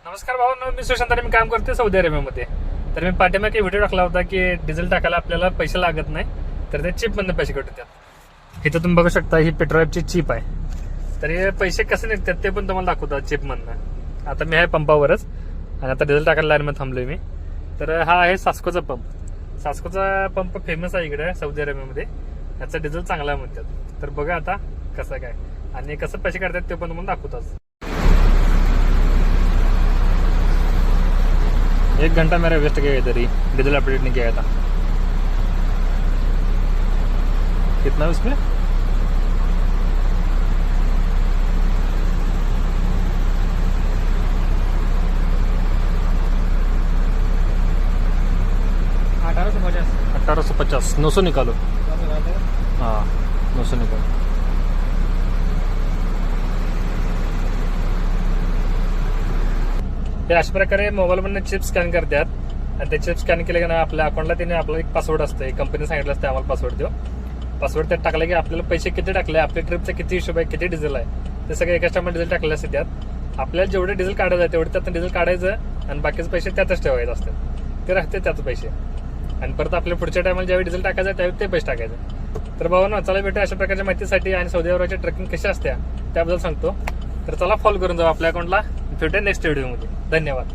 नमस्कार भाऊ, मी सुशांत आणि मी काम करते सौदी अरेबियामध्ये. तर मी पाठीमागे व्हिडिओ टाकला होता की डिझेल टाकायला आपल्याला पैसे लागत नाही, तर ते चिपमधनं पैसे कटतात. इथं तुम्ही बघू शकता ही पेट्रोलची चिप आहे. तर हे पैसे कसे निघतात ते पण तुम्हाला दाखवतात चिपमधनं. आता मी आहे पंपावरच आणि आता डिझेल टाकायला लाईनमध्ये थांबलोय मी. तर हा आहे सास्कोचा पंप. सास्कोचा पंप फेमस आहे इकडे सौदी अरेबियामध्ये. याचा डिझेल चांगला आहे म्हणतात. तर बघा आता कसं काय आणि कसं पैसे काढतात ते पण तुम्हाला दाखवतात. 1 घंटा मेरा वेस्ट गया इधर ही, डीजल अपडेट नहीं किया था. कितना उसमें 1850 900 निकालो. हाँ 900 निकालो. ते अशा प्रकारे मोबाईलमधून चिप स्कॅन करतात आणि ते चिप स्कॅन केले की ना आपल्या अकाउंटला त्याने आपला एक पासवर्ड असतं. कंपनी सांगितलं असतं आम्हाला पासवर्ड देऊ. पासवर्ड त्यात टाकला की आपल्याला पैसे किती टाकले, आपल्या ट्रिपचा किती हिशोब आहे, किती डिझेल आहे, ते सगळे एकाच टायमाला डिझेल टाकलेले असते. त्यात आपल्याला जेवढे डिझेल काढायचं आहे तेवढे त्यात डिझेल काढायचं आणि बाकीचे पैसे त्यातच ठेवायचे असतात. ते राहते त्याच पैसे आणि परत आपल्या पुढच्या टायमाला ज्यावेळी डिझेल टाकायचं त्यावेळी ते पैसे टाकायचे. तर भाऊ चला भेटू अशा प्रकारच्या माहितीसाठी आणि सौदी अरेबियाची ट्रेकिंग कशी असते त्याबद्दल सांगतो. तर चला फॉलो करून जाऊ आपल्या अकाउंटला. भेटूया नेक्स्ट व्हिडिओमध्ये. धन्यवाद.